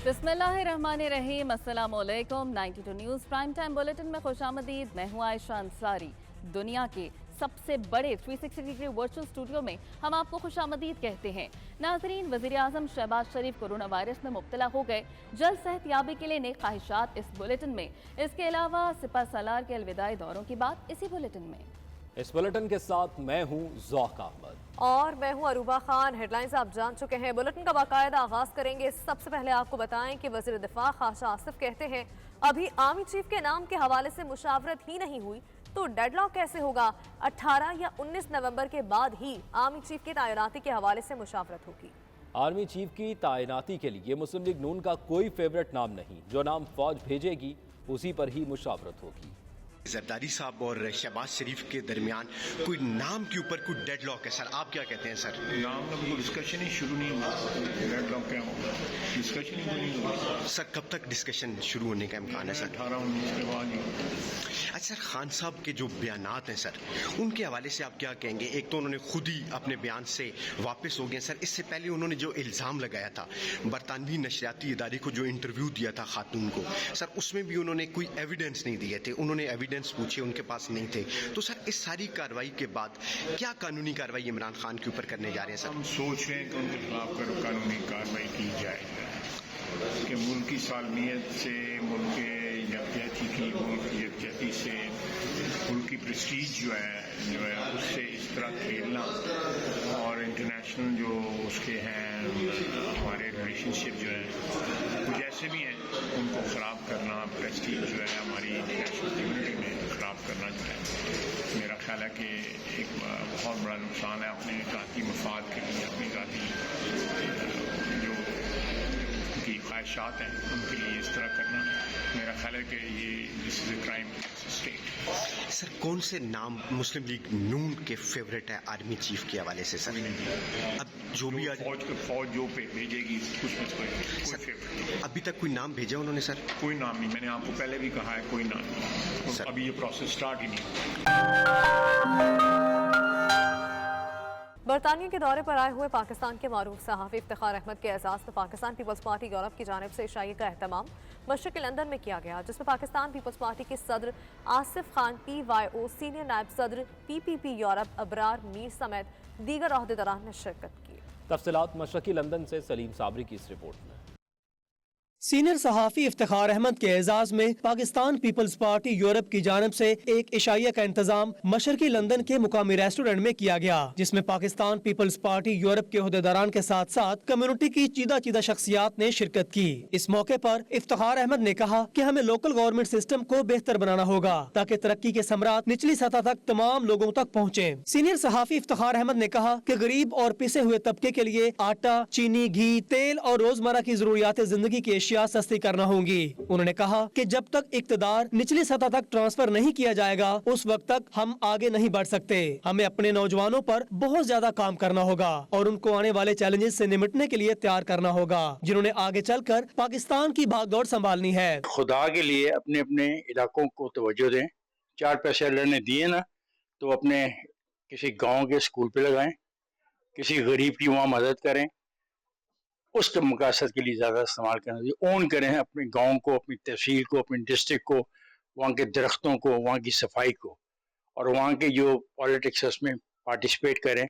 बिस्मिल्लाहिर्रहमानिर्रहीम, अस्सलाम वालेकुम। 92 न्यूज़ प्राइम टाइम बुलेटिन में खुशामदीद। मैं हूँ आयशा अंसारी। दुनिया के सबसे बड़े 360 डिग्री वर्चुअल स्टूडियो में हम आपको खुशामदीद कहते हैं। नाज़रीन, वज़ीर आज़म शहबाज शरीफ कोरोना वायरस में मुब्तला हो गए। जल्द सेहतयाबी के लिए नेक ख्वाहिशात इस बुलेटिन में। इसके अलावा सिपा सालार के अलविदाई दौरों की बात इसी बुलेटिन में। इस बुलेटिन के साथ मैं हूँ ज़ौक अहमद और मैं हूँ अरूबा खान। हेडलाइंस आप जान चुके हैं। बुलेटिन का बाकायदा आगाज करेंगे। सबसे पहले आपको बताएं कि वज़ीर दिफा ख़ाजा आसिफ कहते हैं, अभी आर्मी चीफ के नाम के हवाले से मुशावरत ही नहीं हुई तो डेडलॉक कैसे होगा। 18 या 19 नवंबर के बाद ही आर्मी चीफ की तैनाती के हवाले से मुशावरत होगी। आर्मी चीफ की तैनाती के लिए मुस्लिम लीग नून का कोई फेवरेट नाम नहीं। जो नाम फौज भेजेगी उसी पर ही मुशावरत होगी। जरदारी साहब और शहबाज शरीफ के दरमियान कोई नाम के ऊपर कोई डेडलॉक है सर, आप क्या कहते हैं सर? नाम का कोई डिस्कशन ही शुरू नहीं हुआ। डेडलॉक क्या होगा, डिस्कशन ही नहीं हुआ सर। कब तक डिस्कशन शुरू होने का इम्कान है सर? 18-19 के बाद ही। अच्छा सर, खान साहब के जो बयानात हैं सर, उनके हवाले से आप क्या कहेंगे? एक तो उन्होंने खुद ही अपने बयान से वापस हो गए सर। इससे पहले उन्होंने जो इल्ज़ाम लगाया था बरतानवी नशरियाती इदारे को, जो इंटरव्यू दिया था खातून को सर, उसमें भी उन्होंने कोई एविडेंस नहीं दिए थे। उन्होंने एविडेंस पूछे, उनके पास नहीं थे। तो सर, इस सारी कार्रवाई के बाद क्या कानूनी कार्रवाई इमरान खान के ऊपर करने जा रहे हैं सर? हम सोच रहे हैं कि उनके खिलाफ कानूनी कार्रवाई की जाए कि मुल्क की सालमियत से, मुल्क के यकजहती की, मुल्क की यकजहती से, मुल्क की प्रेस्टीज जो है उससे इस तरह खेलना और इंटरनेशनल जो उसके हैं हमारे रिलेशनशिप जो है वो जैसे भी हैं उनको ख़राब करना, प्रेस्टीज जो है हमारी इंटरनेशनल कम्युनिटी में ख़राब करना जो है, मेरा ख्याल है कि एक बहुत बड़ा नुकसान है अपने ज़ाती मफाद के लिए, अपनी ज़ाती जो की ख्वाहिशात हैं उनके लिए इस तरह करना। मेरा ख्याल है कि ये this is a crime state. Sir, कौन से नाम मुस्लिम लीग नून के फेवरेट है आर्मी चीफ के हवाले से सर? अब जो भी आज फौज जो पे भेजेगी उसमें कोई फेवरेट। अभी तक कोई नाम भेजा उन्होंने सर? कोई नाम नहीं, मैंने आपको पहले भी कहा है, कोई नाम नहीं। अभी ये प्रोसेस स्टार्ट ही नहीं। बरतानिया के दौरे पर आए हुए पाकिस्तान के मारूफ सहाफ़ी इफ्तिखार अहमद के एजाज़ में पाकिस्तान पीपल्स पार्टी यूरोप की जानिब से इशाई का अहतमाम मशरक़ी लंदन में किया गया, जिसमें पाकिस्तान पीपल्स पार्टी के सदर आसिफ खान PYO, सीनियर नायब सदर PPP यूरोप अबरार मीर समेत दीगर अहदेदारान ने शिरकत की। तफसीलात मशरक़ी लंदन से सलीम साबरी की इस रिपोर्ट में। सीनियर सहाफ़ी इफ्तिखार अहमद के एजाज में पाकिस्तान पीपल्स पार्टी यूरोप की जानिब से एक इशाइया का इंतजाम मशरक़ी लंदन के मुकामी रेस्टोरेंट में किया गया, जिसमें पाकिस्तान पीपल्स पार्टी यूरोप के अहदेदारान के साथ साथ कम्युनिटी की चीदा चीदा शख्सियात ने शिरकत की। इस मौके पर इफ्तिखार अहमद ने कहा कि हमें लोकल गवर्नमेंट सिस्टम को बेहतर बनाना होगा ताकि तरक्की के समरात निचली सतह तक तमाम लोगों तक पहुँचे। सीनियर सहाफ़ी इफ्तिखार अहमद ने कहा कि गरीब और पिसे हुए तबके के लिए आटा, चीनी, घी, तेल और रोजमर्रा की जरूरियात जिंदगी की सस्ती करना होंगी। उन्होंने कहा कि जब तक इक़्तिदार निचली सतह तक ट्रांसफर नहीं किया जाएगा उस वक्त तक हम आगे नहीं बढ़ सकते। हमें अपने नौजवानों पर बहुत ज्यादा काम करना होगा और उनको आने वाले चैलेंजेस से निपटने के लिए तैयार करना होगा, जिन्होंने आगे चलकर पाकिस्तान की भागदौड़ संभालनी है। खुदा के लिए अपने अपने इलाकों को तवज्जो दें। 4 पैसे अल्लाह ने दिए ना, तो अपने किसी गाँव के स्कूल पे लगाएं, किसी गरीब की वहाँ मदद करें, उसके मकासद के लिए ज़्यादा इस्तेमाल करना, ओन करें अपने गांव को, अपनी तहसील को, अपनी डिस्ट्रिक्ट को, वहाँ के दरख्तों को, वहाँ की सफाई को, और वहाँ के जो पॉलिटिक्स उसमें पार्टिसिपेट करें।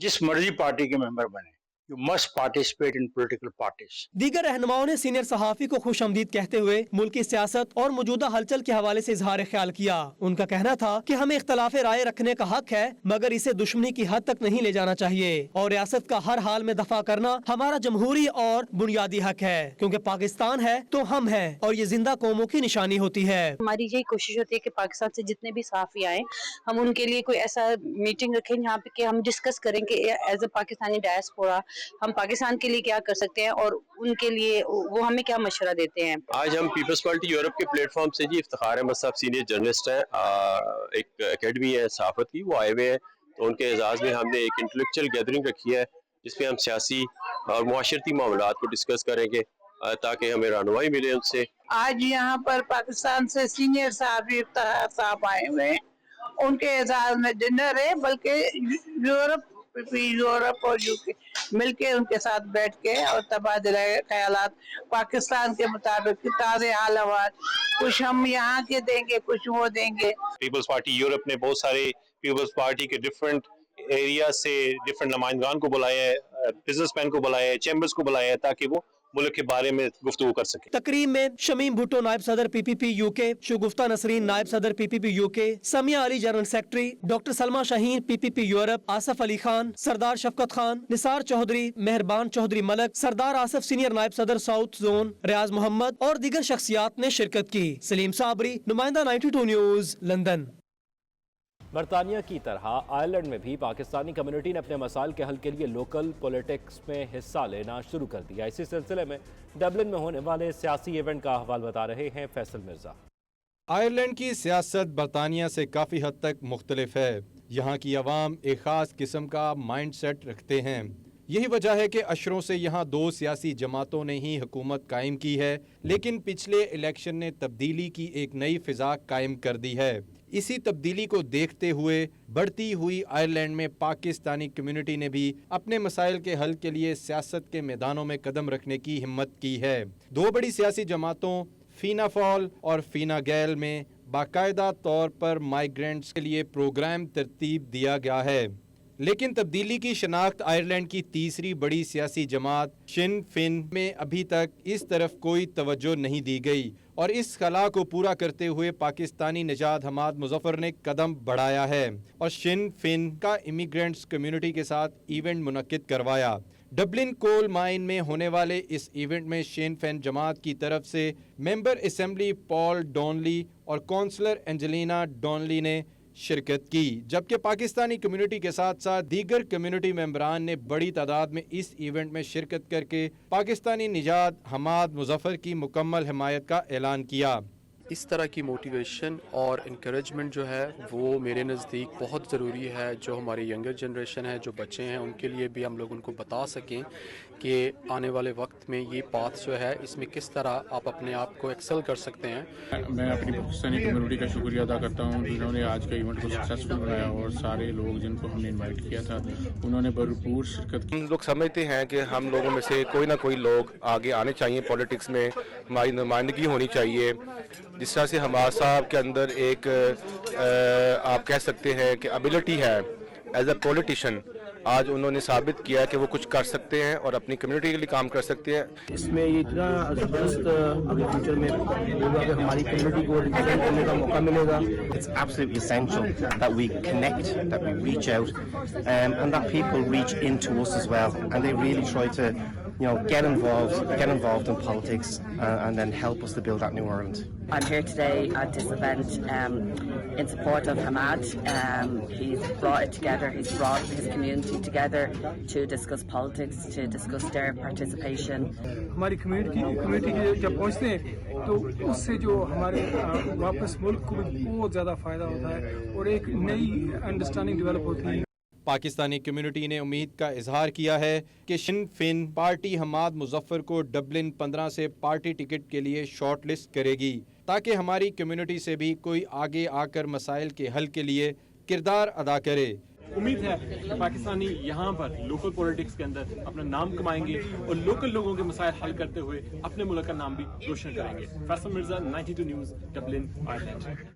जिस मर्जी पार्टी के मेंबर बने, You must participate in political parties. दीगर रहनुमाओं ने सीनियर सहाफ़ी को खुशआमदीद कहते हुए मुल्की सियासत और मौजूदा हलचल के हवाले से इजहार ख्याल किया। उनका कहना था कि हमें इख्तलाफ राय रखने का हक है, मगर इसे दुश्मनी की हद तक नहीं ले जाना चाहिए और रियासत का हर हाल में दफा करना हमारा जमहूरी और बुनियादी हक है, क्योंकि पाकिस्तान है तो हम हैं और ये जिंदा कौमों की निशानी होती है। हमारी यही कोशिश होती है कि पाकिस्तान से जितने भी सहाफ़ी आए, हम उनके लिए कोई ऐसा मीटिंग रखें जहाँ पे कि हम डिस्कस करें कि एज ए पाकिस्तानी डायस्पोरा हम पाकिस्तान के लिए क्या कर सकते हैं और उनके लिए वो हमें क्या मशवरा देते हैं। आज हम पीपल्स पार्टी यूरोप के प्लेटफॉर्म से जी इफ्तिखार अहमद साहब सीनियर जर्नलिस्ट हैं, एक एकेडमी है सहाफत की, वो आए हुए हैं, तो उनके एजाज़ में हमने एक इंटेलेक्चुअल गैदरिंग रखी है जिसमें हम सियासी और मुआशरती मामलात को डिस्कस करेंगे ताकि हमें रहनुमाई मिले उनसे। आज यहाँ पर पाकिस्तान से सीनियर साहब आए हुए हैं, उनके एजाज़ में डिनर है, बल्कि यूरोप पीपी यूरोप और यूके मिलके उनके साथ बैठ के और तबादला ख्यालात पाकिस्तान के मुताबिक ताज़े हाल हवाल कुछ हम यहाँ के देंगे कुछ वो देंगे। पीपल्स पार्टी यूरोप ने बहुत सारे पीपल्स पार्टी के डिफरेंट एरिया से डिफरेंट नुमाइंदगान को बुलाया है, बिजनेसमैन को बुलाया है, चैम्बर्स को बुलाया है ताकि वो मुल्क के बारे में गुफ्तगू कर सके। तकरीब में शमीम भुट्टो नायब सदर PPP यूके, शुगुफ्ता नसरीन नायब सदर PPP UK, Samia Ali general secretary, doctor Salma Shaheen PPP Europe, Asif Ali Khan, Sardar Shafqat Khan, Nisar Chaudhry, Meharban Chaudhry Malik, Sardar Asif senior नायब सदर साउथ जोन, रियाज मोहम्मद और दीगर शख्सियात ने शिरकत की। सलीम साबरी, नुमाइंदा 92 न्यूज़, लंदन। बरतानिया की तरह आयरलैंड में भी पाकिस्तानी कम्युनिटी ने अपने मसाइल के हल के लिए लोकल पॉलिटिक्स में हिस्सा लेना शुरू कर दिया। इसी सिलसिले में डबलिन में होने वाले सियासी इवेंट का अहवाल बता रहे हैं फैसल मिर्जा। आयरलैंड की सियासत बरतानिया से काफ़ी हद तक मुख्तलिफ है। यहाँ की अवाम एक ख़ास किस्म का माइंड सेट रखते हैं। यही वजह है कि अशरों से यहाँ दो सियासी जमातों ने ही हुकूमत कायम की है, लेकिन पिछले इलेक्शन ने तब्दीली की एक नई फ़िज़ा कायम कर दी है। इसी तब्दीली को देखते हुए बढ़ती हुई आयरलैंड में पाकिस्तानी कम्युनिटी ने भी अपने मसाइल के हल के लिए सियासत के मैदानों में कदम रखने की हिम्मत की है। दो बड़ी सियासी जमातों फीना फॉल और फीना गैल में बाकायदा तौर पर माइग्रेंट्स के लिए प्रोग्राम तरतीब दिया गया है, लेकिन तब्दीली की शनाख्त आयरलैंड की तीसरी बड़ी सियासी जमात शिन फिन में अभी तक इस तरफ कोई तवज्जो नहीं दी गई और इस खला को पूरा करते हुए पाकिस्तानी निजात हमाद मुजफ्फर ने कदम बढ़ाया है और शिन फिन का इमिग्रेंट्स कम्युनिटी के साथ इवेंट मुनक्किद करवाया। डबलिन कोल माइन में होने वाले इस इवेंट में शिन फिन जमात की तरफ से मेंबर असेंबली पॉल डॉनली और काउंसलर एंजेलिना डॉनली ने शिरकत की, जबकि पाकिस्तानी कम्युनिटी के साथ साथ दीगर कम्युनिटी मेंबरान ने बड़ी तादाद में इस इवेंट में शिरकत करके पाकिस्तानी निजात हमाद मुजफ्फर की मुकम्मल हिमायत का ऐलान किया। इस तरह की मोटिवेशन और इनकरेजमेंट जो है वो मेरे नज़दीक बहुत ज़रूरी है। जो हमारी यंगर जनरेशन है, जो बच्चे हैं, उनके लिए भी हम लोग उनको बता सकें कि आने वाले वक्त में ये पाथ जो है इसमें किस तरह आप अपने आप को एक्सेल कर सकते हैं। मैं अपनी पाकिस्तानी कम्युनिटी का शुक्रिया अदा करता हूँ जिन्होंने आज के इवेंट को सक्सेसफुल बनाया और सारे लोग जिनको हमने इनवाइट किया था उन्होंने भरपूर शिरकत की। हम लोग समझते हैं कि हम लोगों में से कोई ना कोई लोग आगे आने चाहिए, पॉलिटिक्स में हमारी नुमाइंदगी होनी चाहिए। जिस तरह से हमारे साहब के अंदर एक आप कह सकते हैं कि एबिलिटी है एज अ पॉलिटिशियन, आज उन्होंने साबित किया कि वो कुछ कर सकते हैं और अपनी कम्युनिटी के लिए काम कर सकते हैं। इसमें ये इतना ज़बरदस्त अगले फ्यूचर में होगा कि हमारी कम्युनिटी को रिप्रेजेंट करने का मौका मिलेगा। It's absolutely essential that we connect, that we reach out, and that people reach into us as well, and they really try to, get involved in politics, and then help us to build that new Ireland. I'm here today at this event in support of Hamad. He's brought it together, he's brought his community together to discuss politics, to discuss their participation. हमारी community के जब पहुंचते हैं तो उससे जो हमारे वापस मुल्क को बहुत ज़्यादा फ़ायदा होता है और एक नई अंडरस्टैंडिंग डेवलप होती है। पाकिस्तानी कम्युनिटी ने उम्मीद का इजहार किया है कि Sinn Fein party Hammad Muzaffar को डबलिन 15 से पार्टी टिकट के लिए शॉर्ट लिस्ट करेगी ताकि हमारी कम्युनिटी से भी कोई आगे आकर मसाइल के हल के लिए किरदार अदा करे। उम्मीद है कि पाकिस्तानी यहाँ पर लोकल पॉलिटिक्स के अंदर अपना नाम कमाएंगे और लोकल लोगों के मसाइल हल करते हुए अपने मुल्क का नाम भी रोशन करेंगे। Faisal Mirza, 92 news, Dublin, Ireland.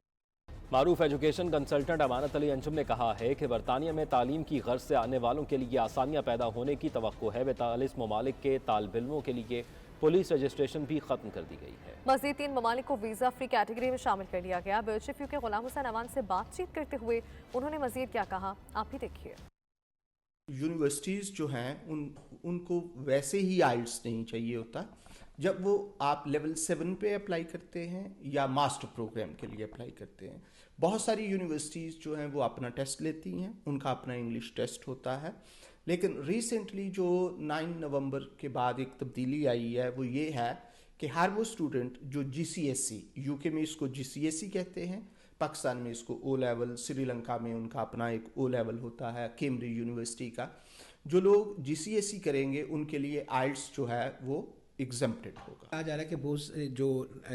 मारूफ एजुकेशन कंसल्टेंट अमानत अली अंजुम ने कहा है कि बरतानिया में तालीम की गर्ज से आने वालों के लिए आसानियाँ पैदा होने की तवक्को है। 42 ममालिक के तालिब इल्मों के लिए पुलिस रजिस्ट्रेशन भी खत्म कर दी गई है। मज़ीद 3 ममालिक को वीज़ा फ्री कैटेगरी में शामिल कर लिया गया। बेल्शिफ के गुलाम हुसैन अवान से बातचीत करते हुए उन्होंने मज़ीद क्या कहा, आप ही देखिए। यूनिवर्सिटीज़ जो हैं उनको वैसे ही आइल्स नहीं चाहिए होता जब वो आप लेवल 7 पे अप्लाई करते हैं या मास्टर प्रोग्राम के लिए अप्लाई करते हैं। बहुत सारी यूनिवर्सिटीज़ जो हैं वो अपना टेस्ट लेती हैं, उनका अपना इंग्लिश टेस्ट होता है, लेकिन रिसेंटली जो 9 नवंबर के बाद एक तब्दीली आई है वो ये है कि हर वो स्टूडेंट जो GCSE, यूके में इसको GCSE कहते हैं, पाकिस्तान में इसको O लेवल, श्रीलंका में उनका अपना एक O लेवल होता है कैम्ब्रिज यूनिवर्सिटी का, जो लोग GCSE करेंगे उनके लिए आइल्स जो है वो एग्जम्प्टेड होगा। कहा जा रहा है कि बहुत जो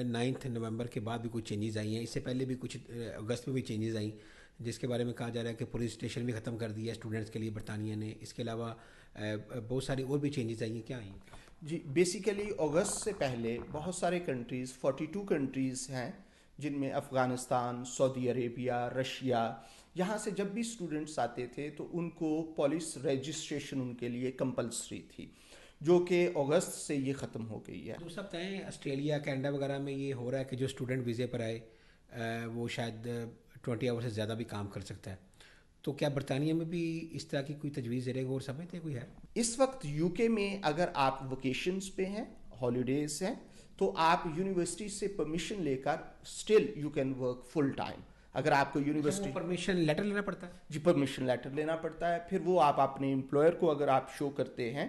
9 नवंबर के बाद भी कुछ चेंजेस आई हैं, इससे पहले भी कुछ अगस्त में भी चेंजेस आई, جس کے بارے میں کہا جا رہا ہے کہ پولیس اسٹیشن بھی ختم کر دیا ہے اسٹوڈنٹس کے لیے برطانیہ نے. اس کے علاوہ بہت ساری اور بھی چینجز آئی ہیں, کیا آئی ہیں؟ جی بیسیکلی اگست سے پہلے بہت سارے کنٹریز 42 کنٹریز ہیں جن میں افغانستان, سعودی عربیہ, رشیا, یہاں سے جب بھی اسٹوڈنٹس آتے تھے تو ان کو پولیس رجسٹریشن ان کے لیے کمپلسری تھی, جو کہ اگست سے یہ ختم ہو گئی ہے. دوسرا بتائیں, آسٹریلیا, کینیڈا وغیرہ میں یہ ہو رہا ہے کہ جو اسٹوڈنٹ ویزے پر آئے وہ شاید 20 آور سے زیادہ بھی کام کر سکتا ہے, تو کیا برطانیہ میں بھی اس طرح کی کوئی تجویز زیر غور سمجھتے کوئی ہے؟ اس وقت یو کے میں اگر آپ ویکیشنز پہ ہیں, ہالیڈیز ہیں, تو آپ یونیورسٹی سے پرمیشن لے کر still you can work full time. اگر آپ کو یونیورسٹی پرمیشن لیٹر لینا پڑتا ہے؟ جی پرمیشن لیٹر لینا پڑتا ہے, پھر وہ آپ اپنے امپلائر کو اگر آپ شو کرتے ہیں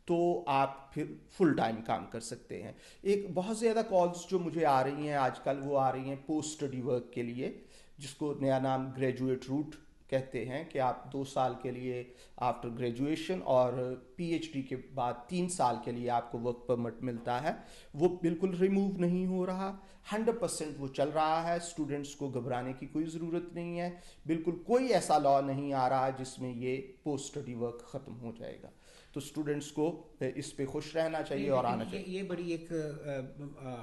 تو آپ پھر فل ٹائم کام کر سکتے ہیں. ایک بہت زیادہ کالز جو مجھے آ رہی ہیں آج کل, وہ آ رہی ہیں پوسٹ اسٹڈی ورک کے لیے, جس کو نیا نام گریجویٹ روٹ کہتے ہیں, کہ آپ 2 سال کے لیے آفٹر گریجویشن اور پی ایچ ڈی کے بعد 3 سال کے لیے آپ کو ورک پرمٹ ملتا ہے. وہ بالکل ریموو نہیں ہو رہا, 100% وہ چل رہا ہے. اسٹوڈنٹس کو گھبرانے کی کوئی ضرورت نہیں ہے, بالکل کوئی ایسا لا نہیں آ رہا جس میں یہ پوسٹ اسٹڈی ورک ختم ہو جائے گا. تو اسٹوڈنٹس کو اس پہ خوش رہنا چاہیے اور آنا چاہیے. یہ بڑی ایک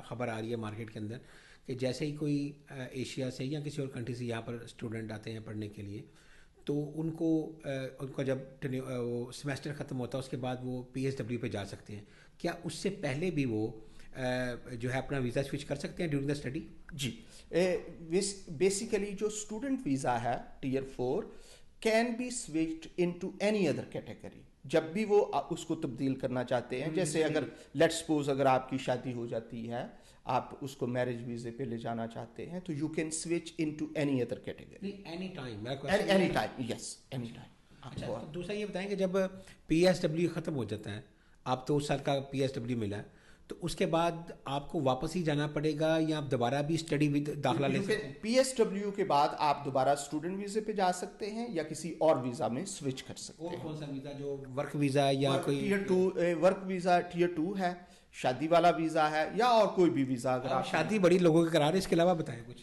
خبر آ رہی ہے مارکیٹ کے اندر کہ جیسے ہی کوئی ایشیا سے یا کسی اور کنٹری سے یہاں پر اسٹوڈنٹ آتے ہیں پڑھنے کے لیے, تو ان کا جب سیمیسٹر ختم ہوتا ہے اس کے بعد وہ پی ایس ڈبلیو پہ جا سکتے ہیں. کیا اس سے پہلے بھی وہ جو ہے اپنا ویزا سوئچ کر سکتے ہیں ڈیورنگ دا اسٹڈی؟ جی بیسیکلی جو اسٹوڈنٹ ویزا ہے tier 4 can be switched into any other category. جب بھی وہ اس کو تبدیل کرنا چاہتے ہیں, جیسے اگر لیٹ سپوز اگر آپ کی شادی ہو جاتی ہے, آپ اس کو میرج ویزے پہ لے جانا چاہتے ہیں, تو you can switch into any other category. Any time, yes any time. اچھا, دوسرا یہ بتائیں کہ جب پی ایس ڈبلیو ختم ہو جاتا ہے, آپ 2 سال کا پی ایس ڈبلیو ملا, تو اس کے بعد آپ کو واپس ہی جانا پڑے گا یا آپ دوبارہ بھی اسٹڈی داخلہ لے سکتے ہیں؟ پی ایس ڈبلیو کے بعد آپ دوبارہ اسٹوڈنٹ ویزے پہ جا سکتے ہیں یا کسی اور ویزا میں سوئچ کر سکتے ہیں. کون سا ویزا, جو ورک ویزا یا کوئی ٹیئر 2 ورک ویزا ٹیئر 2 ہے, شادی والا ویزا ہے, یا اور کوئی بھی ویزا. اگر آپ شادی بڑی لوگوں کے کرا رہے, اس کے علاوہ بتائیں کچھ.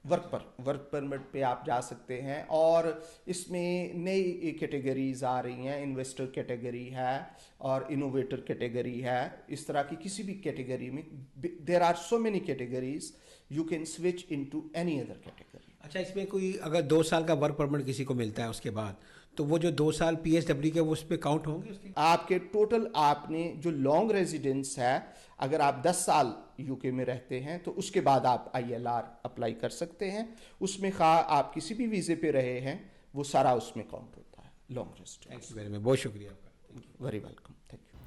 ورک پرمٹ پہ آپ جا سکتے ہیں, اور اس میں نئی کیٹیگریز آ رہی ہیں. انویسٹر کیٹیگری ہے اور انوویٹر کیٹیگری ہے. اس طرح کی کسی بھی کیٹیگری میں there are so many categories, you can switch into any other category. اچھا, اس میں کوئی اگر 2 سال کا ورک پرمٹ کسی کو ملتا ہے اس کے بعد, تو وہ جو 2 سال پی ایس ڈبلیو کے وہ اس پہ کاؤنٹ ہوں گے اس کے؟ آپ کے ٹوٹل آپ نے جو لانگ ریزیڈنس ہے, اگر آپ 10 سال یو کے میں رہتے ہیں تو اس کے بعد آپ آئی ایل آر اپلائی کر سکتے ہیں. اس میں خواہ آپ کسی بھی ویزے پہ رہے ہیں, وہ سارا اس میں کاؤنٹ ہوتا ہے. Long residence. بہت شکریہ آپ کا. Very welcome.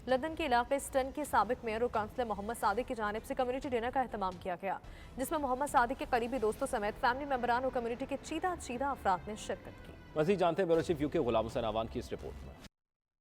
لندن کے علاقے سٹن کے سابق میئر اور کونسلر محمد صادق کی جانب سے کمیونٹی ڈنر کا اہتمام کیا گیا, جس میں محمد صادق کے قریبی دوستوں سمیت فیملی ممبران اور کمیونٹی کے چیدہ افراد نے شرکت کی. مزید جانتے ہیں بیورو چیف یو کے غلام حسین آوان کی اس رپورٹ میں.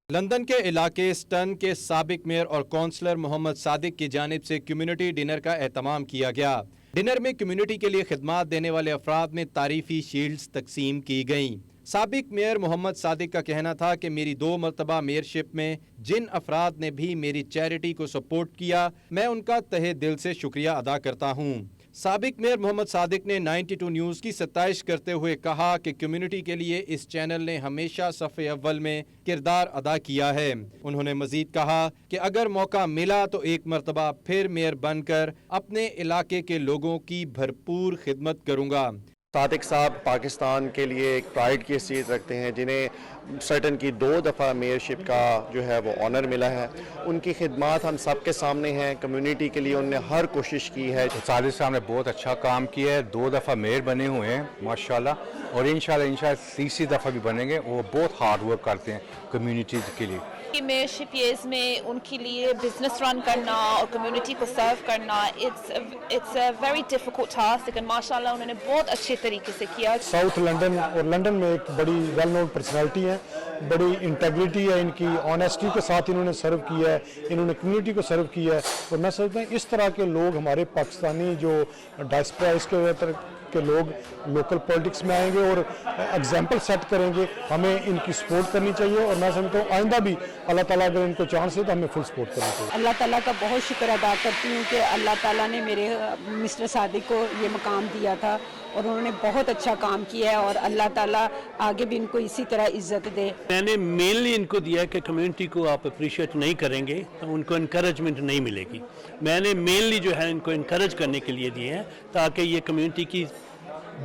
لندن کے علاقے سٹن کے سابق میئر اور کونسلر محمد صادق کی جانب سے کمیونٹی ڈنر کا اہتمام کیا گیا. ڈنر میں کمیونٹی کے لیے خدمات دینے والے افراد میں تعریفی شیلڈز تقسیم کی گئیں. سابق میئر محمد صادق کا کہنا تھا کہ میری 2 مرتبہ میئرشپ میں جن افراد نے بھی میری چیریٹی کو سپورٹ کیا, میں ان کا تہہ دل سے شکریہ ادا کرتا ہوں. سابق میئر محمد صادق نے 92 نیوز کی ستائش کرتے ہوئے کہا کہ کمیونٹی کے لیے اس چینل نے ہمیشہ صف اول میں کردار ادا کیا ہے. انہوں نے مزید کہا کہ اگر موقع ملا تو ایک مرتبہ پھر میئر بن کر اپنے علاقے کے لوگوں کی بھرپور خدمت کروں گا. صادق صاحب پاکستان کے لیے ایک پرائڈ کی حیثیت رکھتے ہیں, جنہیں سٹن کی 2 دفعہ میئرشپ کا جو ہے وہ آنر ملا ہے. ان کی خدمات ہم سب کے سامنے ہیں. کمیونٹی کے لیے انہوں نے ہر کوشش کی ہے. صادق صاحب نے بہت اچھا کام کیا ہے, 2 دفعہ میئر بنے ہوئے ہیں ماشاءاللہ, اور انشاءاللہ تیسری دفعہ بھی بنیں گے. وہ بہت ہارڈ ورک کرتے ہیں کمیونٹی کے لیے. میئرشپ ایئرز میں ان کے لیے بزنس رن کرنا اور کمیونٹی کو سرو کرنا it's a very difficult task, لیکن ماشاءاللہ انہوں نے بہت اچھے طریقے سے کیا. ساؤتھ لندن اور لندن میں ایک بڑی ویل نون پرسنالٹی ہے, بڑی انٹیگریٹی ہے ان کی, آنیسٹی کے ساتھ انہوں نے سرو کیا ہے, انہوں نے کمیونٹی کو سرو کیا ہے. اور میں سمجھتا ہوں اس طرح کے لوگ ہمارے پاکستانی جو ڈائسپورا اس کے لوگ لوکل پولیٹکس میں آئیں گے اور ایگزامپل سیٹ کریں گے. ہمیں ان کی سپورٹ کرنی چاہیے, اور میں سمجھتا ہوں آئندہ بھی اللہ تعالیٰ اگر ان کو چانس ہے تو ہمیں فل سپورٹ کرنی چاہیے. اللہ تعالیٰ کا بہت شکر ادا کرتی ہوں کہ اللہ تعالیٰ نے میرے مسٹر صادق کو یہ مقام دیا تھا, اور انہوں نے بہت اچھا کام کیا ہے اور اللہ تعالیٰ آگے بھی ان کو اسی طرح عزت دے. میں نے مینلی ان کو دیا کہ کمیونٹی کو آپ اپریشیٹ نہیں کریں گے تو ان کو انکریجمنٹ نہیں ملے گی. میں نے مینلی جو ہے ان کو انکریج کرنے کے لیے دیے ہیں تاکہ یہ کمیونٹی کی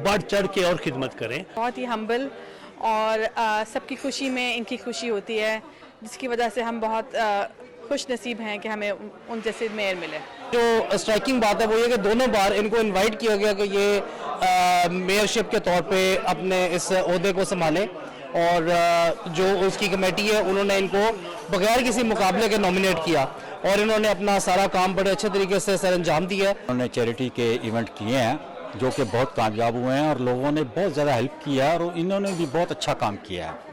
بڑھ چڑھ کے اور خدمت کریں. بہت ہی ہمبل اور سب کی خوشی میں ان کی خوشی ہوتی ہے, جس کی وجہ سے ہم بہت خوش نصیب ہیں کہ ہمیں ان جیسے میئر ملے. جو اسٹرائکنگ بات ہے وہ یہ کہ دونوں بار ان کو انوائٹ کیا گیا کہ یہ میئرشپ کے طور پہ اپنے اس عہدے کو سنبھالیں, اور جو اس کی کمیٹی ہے انہوں نے ان کو بغیر کسی مقابلے کے نامینیٹ کیا اور انہوں نے اپنا سارا کام بڑے اچھے طریقے سے سر انجام دیا. انہوں نے چیریٹی کے ایونٹ کیے ہیں جو کہ بہت کامیاب ہوئے ہیں اور لوگوں نے بہت زیادہ ہیلپ کیا ہے اور انہوں نے بھی بہت اچھا کام کیا ہے.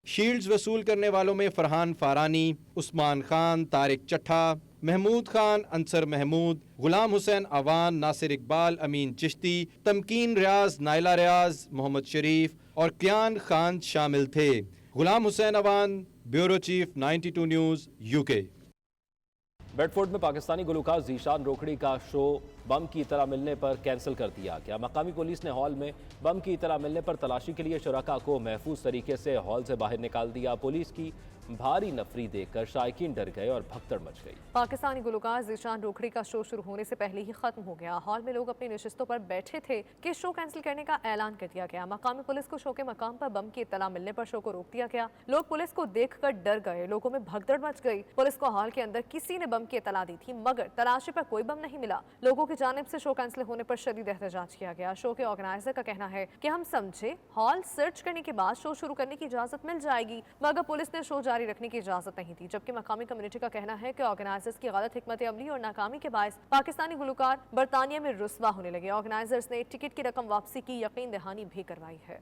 شیلڈز وصول کرنے والوں میں فرحان فارانی, عثمان خان, طارق چٹھا, محمود خان, انصر محمود, غلام حسین اوان, ناصر اقبال, امین چشتی, تمکین ریاض, نائلہ ریاض, محمد شریف اور کیان خان شامل تھے. Ghulam Hussain Awan, bureau chief, 92 news, UK. Bedford میں پاکستانی گلوکار ذیشان روکھڑی کا شو بم کی اطلاع ملنے پر کینسل کر دیا گیا. مقامی پولیس نے ہال میں بم کی اطلاع ملنے پر تلاشی کے لیے شرکاء کو محفوظ طریقے سے ہال سے باہر نکال دیا. پولیس کی بھاری نفری دیکھ کر شائقین ڈر گئے اور بھگدڑ مچ گئی. پاکستانی گلوکار ذیشان روکھڑی کا شو شروع ہونے سے پہلے ہی ختم ہو گیا. ہال میں لوگ اپنی نشستوں پر بیٹھے تھے کہ شو کینسل کرنے کا اعلان کر دیا گیا. مقامی پولیس کو شو کے مقام پر بم کی اطلاع ملنے پر شو کو روک دیا گیا. لوگ پولیس کو دیکھ کر ڈر گئے, لوگوں میں بھگدڑ مچ گئی. پولیس کو ہال کے اندر کسی نے بم کی اطلاع دی تھی مگر تلاشی پر کوئی بم نہیں ملا. لوگوں کی جانب سے شو کینسل ہونے پر شدید احتجاج کیا گیا. شو کے آرگنائزر کا کہنا ہے کہ ہم سمجھے ہال سرچ کرنے کے بعد شو شروع کرنے کی اجازت مل جائے گی, مگر پولیس نے شو جاری رکھنے کی اجازت نہیں دی. جبکہ مقامی کمیونٹی کا کہنا ہے کہ آرگنائزرز کی غلط حکمت عملی اور ناکامی کے باعث پاکستانی گلوکار برطانیہ میں رسوا ہونے لگے. آرگنائزرز نے ٹکٹ کی رقم واپسی کی یقین دہانی بھی کروائی ہے.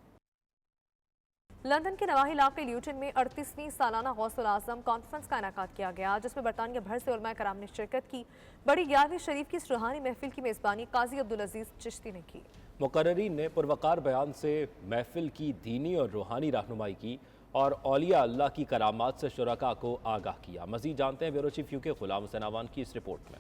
لندن کے نواحی علاقے لیوٹن میں 38ویں سالانہ غوث الاعظم کانفرنس کا انعقاد کیا گیا, جس میں برطانیہ بھر سے علماء کرام نے شرکت کی. بڑی 11ویں شریف کی اس روحانی محفل کی میزبانی قاضی عبدالعزیز چشتی نے کی. مقررین نے پروقار بیان سے محفل کی دینی اور روحانی رہنمائی کی اور اولیاء اللہ کی کرامات سے شرکاء کو آگاہ کیا. مزید جانتے ہیں bureau chief UK Ghulam Hussain Awan کی اس رپورٹ میں.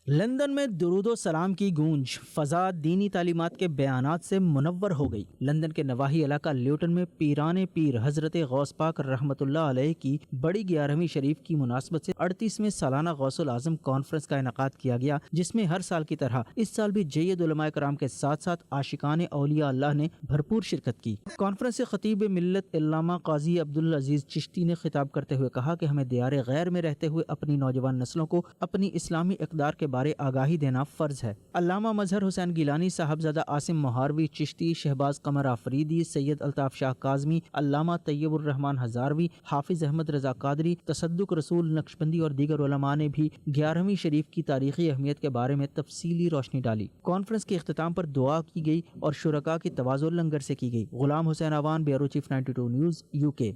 لندن میں درود و سلام کی گونج فضا دینی تعلیمات کے بیانات سے منور ہو گئی. لندن کے نواحی علاقہ لیوٹن میں پیران پیر حضرت غوث پاک رحمت اللہ علیہ کی بڑی 11ویں شریف کی مناسبت سے 38ویں سالانہ غوث الاعظم کانفرنس کا انعقاد کیا گیا, جس میں ہر سال کی طرح اس سال بھی جید علماء کرام کے ساتھ ساتھ عاشقان اولیاء اللہ نے بھرپور شرکت کی. کانفرنس سے خطیب ملت علامہ قاضی عبدالعزیز چشتی نے خطاب کرتے ہوئے کہا کہ ہمیں دیار غیر میں رہتے ہوئے اپنی نوجوان نسلوں کو اپنی اسلامی اقدار کے بارے آگاہی دینا فرض ہے. علامہ مظہر حسین گیلانی, صاحبزادہ عاصم مہاروی چشتی, شہباز قمر آفریدی, سید الطاف شاہ کاظمی, علامہ طیب الرحمن ہزاروی, حافظ احمد رضا قادری, تصدق رسول نقشبندی اور دیگر علماء نے بھی 11ویں شریف کی تاریخی اہمیت کے بارے میں تفصیلی روشنی ڈالی. کانفرنس کے اختتام پر دعا کی گئی اور شرکاء کی تواضع لنگر سے کی گئی. Ghulam Hussain Awan, bureau chief, 92 news, UK.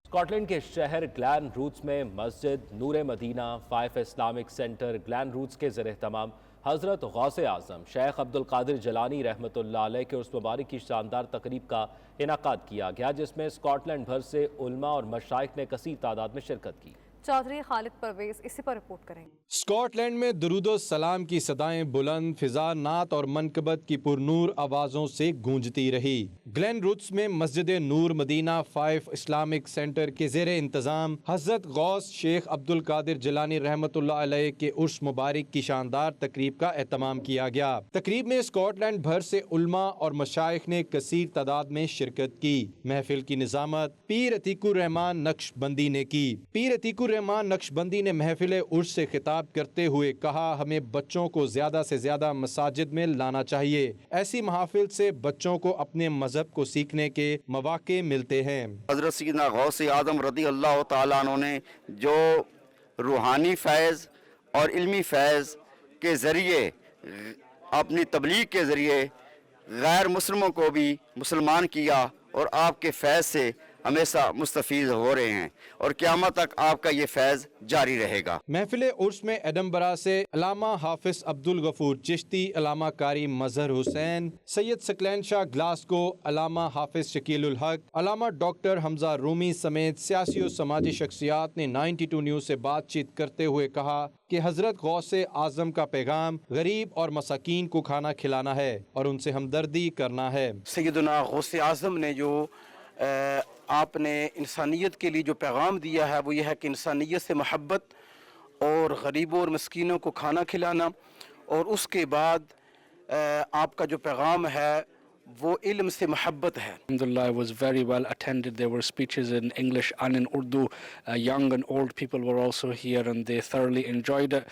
Scotland کے شہر گلین روٹس میں مسجد Noor Madina 5 Islamic centre Glenrothes کے زیر اہتمام حضرت غوث اعظم شیخ عبدالقادر جیلانی رحمۃ اللہ علیہ کے عرس مبارک کی شاندار تقریب کا انعقاد کیا گیا, جس میں اسکاٹ لینڈ بھر سے علماء اور مشائخ نے کثیر تعداد میں شرکت کی. چودھری خالد پرویز اسی پر رپورٹ کریں. اسکاٹ لینڈ میں درود و سلام کی صدائیں بلند, فضا نعت اور منقبت کی پرنور آوازوں سے گونجتی رہی. گلین روٹس میں مسجد نور مدینہ 5 اسلامک سینٹر کے زیر انتظام حضرت غوث شیخ عبدالقادر جیلانی رحمت اللہ علیہ کے عرس مبارک کی شاندار تقریب کا اہتمام کیا گیا. تقریب میں اسکاٹ لینڈ بھر سے علماء اور مشائخ نے کثیر تعداد میں شرکت کی. محفل کی نظامت پیر عتیق الرحمان نقش بندی نے کی. پیر عتیق الرحمان نقش بندی نے محفل عرس سے خطاب کرتے ہوئے کہا, ہمیں بچوں کو زیادہ سے زیادہ مساجد میں لانا چاہیے. ایسی محافل سے بچوں کو اپنے مذہب کو سیکھنے کے مواقع ملتے ہیں. حضرت سیدنا غوث اعظم رضی اللہ تعالیٰ عنہ نے جو روحانی فیض اور علمی فیض کے ذریعے اپنی تبلیغ کے ذریعے غیر مسلموں کو بھی مسلمان کیا اور آپ کے فیض سے हमेशा मुस्तफ़ीज़ हो रहे हैं और क़यामत तक आपका ये फैज़ जारी रहेगा। महफिल उर्स में एडमबरा से अलामा हाफिज अब्दुल गफूर चिश्ती, अलामा कारी मजहर हुसैन, सैयद सकलैन शाह ग्लासगो, अलामा हाफिज शकील उल हक, अलामा डॉक्टर हमजा रूमी समेत सियासी और समाजी शख्सियात ने 92 न्यूज़ से बातचीत करते हुए कहा कि हज़रत गौसे आज़म का पैगाम गरीब और मसाकीन को खाना खिलाना है और उनसे हमदर्दी करना है। सैयदना गौसे आज़म ने जो आपने इंसानियत के लिए जो पैगाम दिया है वो ये है कि इंसानियत से मोहब्बत और गरीबों और मस्कीनों को खाना खिलाना, और उसके बाद आपका जो पैगाम है वो इल्म से मोहब्बत है। Alhamdulillah, it was very well attended. There were speeches in English and in Urdu. Young and old people were also here and they thoroughly enjoyed it.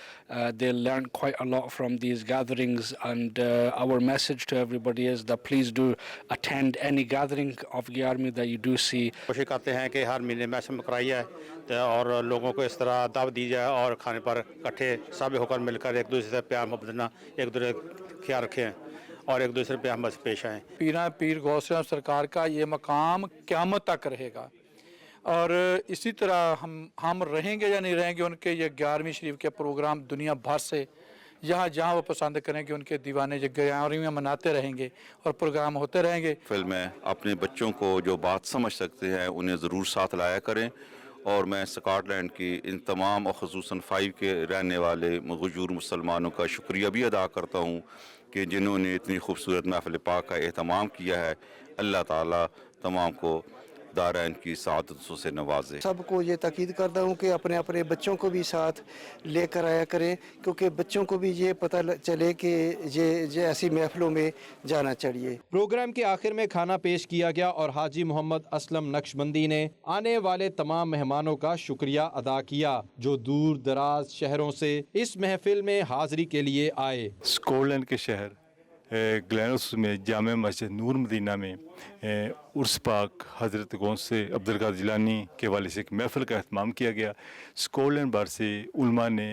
They learned quite a lot from these gatherings, and our message to everybody is that please do attend any gathering of the army that you do see. कोशिश करते हैं कि हर महीने match कराई जाए और लोगों को इस तरह दावत दी जाए और खाने पर इकट्ठे सब होकर मिलकर एक दूसरे से प्यार मोहब्बत देना, एक दूसरे का ख्याल रखें और एक दूसरे पे हम पेश आएँ। पीर गौसे आज़म सरकार का ये मकाम क़यामत तक रहेगा और इसी तरह हम रहेंगे या नहीं रहेंगे, उनके ये 11वीं शरीफ के प्रोग्राम दुनिया भर से जहाँ वो पसंद करेंगे उनके दीवाने जो 11वीं मनाते रहेंगे और प्रोग्राम होते रहेंगे। फिल्म में अपने बच्चों को जो बात समझ सकते हैं उन्हें ज़रूर साथ लाया करें, और मैं स्कॉटलैंड की इन तमाम और ख़ुसूसन 5 के रहने वाले मगजूर मुसलमानों का शुक्रिया भी अदा करता हूँ कि जिन्होंने इतनी खूबसूरत महफ़िल पाक का एहतमाम किया है। अल्लाह ताला तमाम को दारैन की सादतों से नवाजे। सबको ये ताकीद करता हूँ कि अपने अपने बच्चों को भी साथ लेकर आया करें, क्योंकि बच्चों को भी ये पता चले कि ये ऐसी महफिलों में जाना चाहिए। प्रोग्राम के आखिर में खाना पेश किया गया और हाजी मोहम्मद असलम नक्शबंदी ने आने वाले तमाम मेहमानों का शुक्रिया अदा किया जो दूर दराज शहरों से इस महफिल में हाजिरी के लिए आए। स्कॉटलैंड के शहर ग्लेनरोस में जामे मस्जिद नूर मदीना में उर्स पाक हज़रत गौसे अब्दुल कादिर जिलानी के वाले से एक महफ़िल का एहतमाम किया गया। स्कॉटलैंड भर से उलमा ने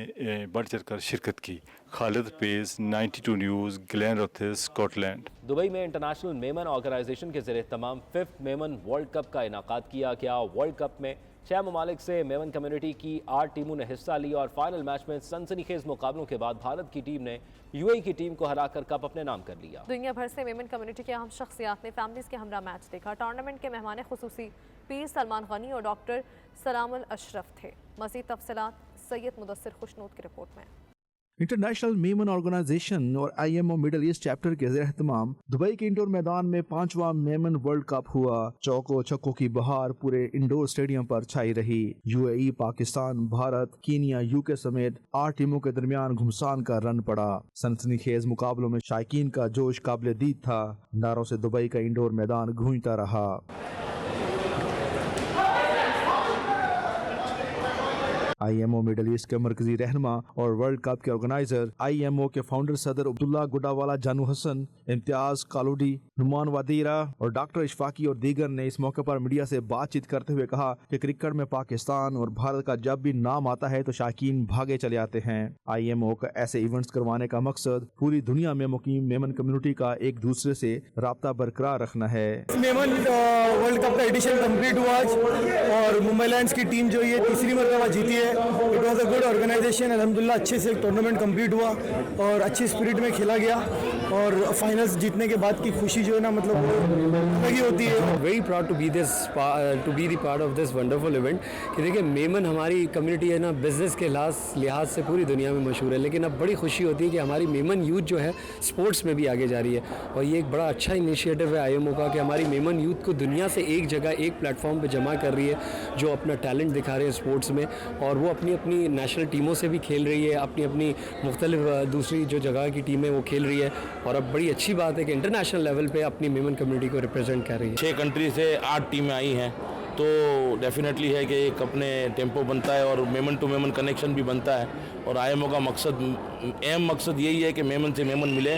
बढ़ चढ़ कर शिरकत की। खालिद पेस, 92 न्यूज़, ग्लेनरोस, स्कॉटलैंड। दुबई में इंटरनेशनल मेमन ऑर्गेनाइजेशन के ज़रिए तमाम 5th मेमन वर्ल्ड कप का इनाकाद किया गया। वर्ल्ड कप में 6 ममालिक से मेमन कम्युनिटी की 8 टीमों ने हिस्सा लिया और फाइनल मैच में सनसनीखेज मुकाबलों के बाद भारत की टीम ने यूएई की टीम को हराकर कप अपने नाम कर लिया। दुनिया भर से मेमन कम्युनिटी के अहम शख्सियात ने फैमिलीज के हमरा मैच देखा। टूर्नामेंट के मेहमान खुसूसी पीर सलमान गनी और डॉक्टर सलामुल अशरफ थे। मज़ीद तफसीलात सैयद मुदस्सिर खुशनूद की रिपोर्ट में। इंटरनेशनल मेमन ऑर्गेनाइजेशन और IMO मिडल ईस्ट चैप्टर के ज़ेर-ए-एहतमाम दुबई के इंडोर मैदान में 5वां मेमन वर्ल्ड कप हुआ। चौकों छक्कों की बहार पूरे इंडोर स्टेडियम पर छाई रही। UAE, Pakistan, Bharat, Kenya, UK समेत 8 टीमों के दरमियान घुमसान का रन पड़ा। सनसनीखेज मुकाबलों में शायकीन का जोश काबिल दीद था। नारों से दुबई का इंडोर मैदान गूंजता रहा। IMO मिडल ईस्ट के मरकजी रहनमा और वर्ल्ड कप के ऑर्गेनाइजर IMO के फाउंडर सदर अब्दुल्ला गुडावाला जानू हसन, इम्तियाज कालूडी, नुमान वादीरा और डॉक्टर इशफाकी और दीगर ने इस मौके पर मीडिया से बातचीत करते हुए कहा कि क्रिकेट में पाकिस्तान और भारत का जब भी नाम आता है तो शायकीन भागे चले आते हैं। IMO का ऐसे इवेंट्स करवाने का मकसद पूरी दुनिया में मुकीम मेमन कम्युनिटी का एक दूसरे से राब्ता बरकरार रखना है। मेमन वर्ल्ड कप का एडिशन कंप्लीट हुआ आज और मुंबई लायंस की टीम जो ये तीसरी मरतबा जीती है। It was a good organisation. अल्हम्दुलिल्लाह अच्छे से टूर्नामेंट कंप्लीट हुआ और अच्छी स्पिरिट में खेला गया और फाइनल्स जीतने के बाद की खुशी जो है ना मतलब लगी होती है। Very proud to be the part of this wonderful event. कि देखिए मेमन हमारी कम्युनिटी है ना बिजनेस के लिहाज से पूरी दुनिया में मशहूर है, लेकिन अब बड़ी खुशी होती है कि हमारी मेमन यूथ जो है स्पोर्ट्स में भी आगे जा रही है और ये एक बड़ा अच्छा इनिशिएटिव है IMO का कि हमारी मेमन यूथ को दुनिया से एक जगह एक प्लेटफॉर्म पर जमा कर रही है जो अपना टैलेंट दिखा रहे हैं स्पोर्ट्स में और वो अपनी अपनी नेशनल टीमों से भी खेल रही है, अपनी अपनी मुख्तलिफ दूसरी जो जगह की टीमें वो खेल रही है और अब बड़ी अच्छी बात है कि इंटरनेशनल लेवल पे अपनी मेमन कम्युनिटी को रिप्रेजेंट कर रही है। 6 कंट्री से 8 टीमें आई हैं तो डेफिनेटली है कि एक अपने टेम्पो बनता है और मेमन टू मेमन कनेक्शन भी बनता है और IMO का मकसद اہم مقصد یہی ہے کہ میمن سے میمن ملے,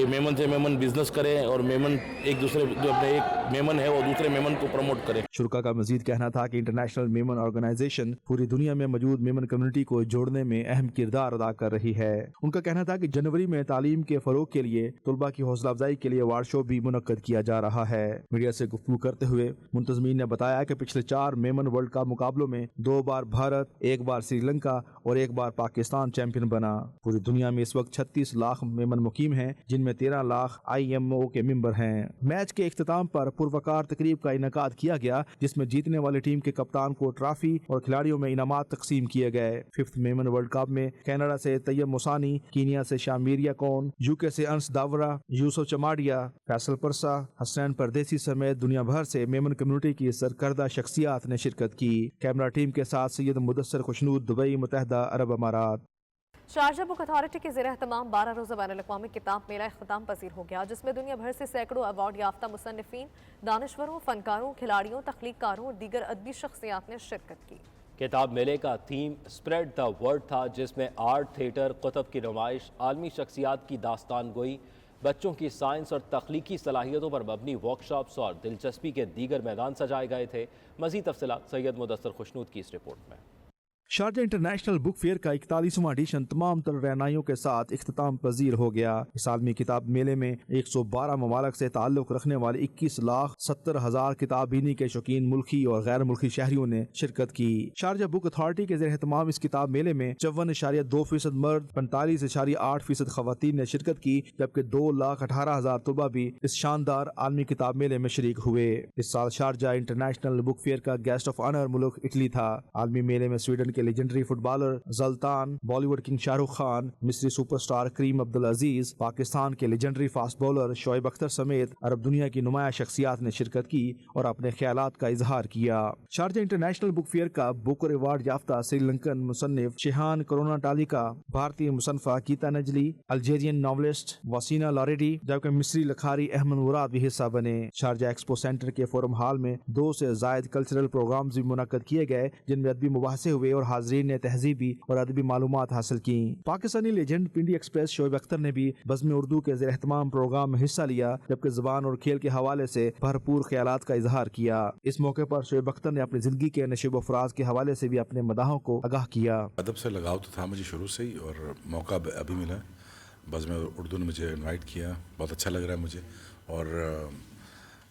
میمن سے میمن بزنس کرے اور میمن ایک دوسرے جو اپنے ایک میمن ہے وہ دوسرے میمن کو پروموٹ کرے. شرکا کا مزید کہنا تھا کہ انٹرنیشنل میمن آرگنائزیشن پوری دنیا میں موجود میمن کمیونٹی کو جوڑنے میں اہم کردار ادا کر رہی ہے. ان کا کہنا تھا کہ جنوری میں تعلیم کے فروغ کے لیے طلباء کی حوصلہ افزائی کے لیے وارڈ شو بھی منعقد کیا جا رہا ہے. میڈیا سے گفتگو کرتے ہوئے منتظمین نے بتایا کہ پچھلے 4 میمن ورلڈ کپ مقابلوں میں 2 بار بھارت, 1 بار سری لنکا اور 1 بار پاکستان چیمپئن بنا. پوری دنیا میں اس وقت 36 لاکھ میمن مقیم ہیں, جن میں 13 لاکھ IMO کے ممبر ہیں. میچ کے اختتام پر پروقار تقریب کا انعقاد کیا گیا, جس میں جیتنے والی ٹیم کے کپتان کو ٹرافی اور کھلاڑیوں میں انعامات تقسیم کیے گئے. 5th میمن ورلڈ کپ میں کینیڈا سے طیب موسانی, کینیا سے شامیریا کون, UK سے انس داورا, یوسف چماڈیا, فیصل پرسا, حسین پردیسی سمیت دنیا بھر سے میمن کمیونٹی کی سرکردہ شخصیات نے شرکت کی. کیمرہ ٹیم کے ساتھ سید مدثر خوشنود, دبئی, متحدہ عرب امارات. شارجہ بک اتھارٹی کے زیر اہتمام 12 روزہ بین الاقوامی کتاب میلہ اختتام پذیر ہو گیا, جس میں دنیا بھر سے سینکڑوں ایوارڈ یافتہ مصنفین, دانشوروں, فنکاروں, کھلاڑیوں, تخلیق کاروں اور دیگر ادبی شخصیات نے شرکت کی. کتاب میلے کا تھیم اسپریڈ دا ورڈ تھا, جس میں آرٹ, تھیٹر, کتب کی نمائش, عالمی شخصیات کی داستان گوئی, بچوں کی سائنس اور تخلیقی صلاحیتوں پر مبنی ورکشاپس اور دلچسپی کے دیگر میدان سجائے گئے تھے. مزید تفصیلات سید مدثر خوشنود کی اس رپورٹ میں. شارجہ انٹرنیشنل بک فیئر کا 41واں ایڈیشن تمام تر رہنائیوں کے ساتھ اختتام پذیر ہو گیا. اس عالمی کتاب میلے میں 112 ممالک سے تعلق رکھنے والے 21,70,000 کتاب بینی کے شوقین ملکی اور غیر ملکی شہریوں نے شرکت کی. شارجہ بک اتھارٹی کے زیر اہتمام اس کتاب میلے میں 54.2% مرد, 45.8% خواتین نے شرکت کی, جبکہ 2,18,000 طلباء بھی اس شاندار عالمی کتاب میلے میں شریک ہوئے. اس سال شارجہ انٹرنیشنل بک فیئر کا گیسٹ آف آنر ملک اٹلی تھا. عالمی میلے میں سویڈن کے legendary footballer Zlatan, Bollywood king Shah Rukh Khan, مصری super star Karim Abdelaziz, Pakistan کے legendary fast bowler Shoaib Akhtar سمیت عرب دنیا کی نمایاں شخصیات نے شرکت کی اور اپنے خیالات کا اظہار کیا. شارجہ انٹرنیشنل بک فیئر کا بوکر ایوارڈ یافتہ سری لنکن مصنف شیہان کرونا ٹالیکا, بھارتی مصنفہ گیتا نجلی, الجیرین ناولسٹ وسینا لاریڈی, جبکہ مصری لکھاری احمد مراد بھی حصہ بنے. شارجہ ایکسپو سینٹر کے فورم ہال میں 2 سے زائد کلچرل پروگرامز بھی منعقد کیے گئے, جن میں ادبی مباحثے ہوئے اور حاضرین نے تہذیبی اور ادبی معلومات حاصل کی. پاکستانی لیجنڈ پنڈی ایکسپریس شعیب اختر نے بھی بزم اردو کے زیر اہتمام پروگرام میں حصہ لیا, جبکہ زبان اور کھیل کے حوالے سے بھرپور خیالات کا اظہار کیا. اس موقع پر شعیب اختر نے اپنی زندگی کے نشیب و فراز کے حوالے سے بھی اپنے مداحوں کو آگاہ کیا. ادب سے لگاؤ تو تھا مجھے شروع سے ہی, اور موقع ابھی ملا. بزم اردو نے مجھے انوائٹ کیا, بہت اچھا لگ رہا ہے مجھے. اور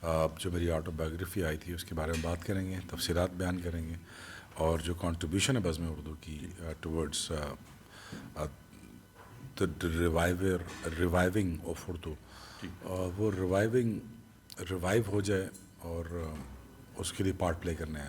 اب جو میری آٹو بایوگرافی آئی تھی اس کے بارے میں بات کریں گے, تفصیلات بیان کریں گے, اور جو کنٹریبیوشن ہے بزم اردو کی ٹورڈز ریوائیونگ آف اردو, وہ ریوائیو ہو جائے اور اس کے لیے پارٹ پلے کرنا ہے.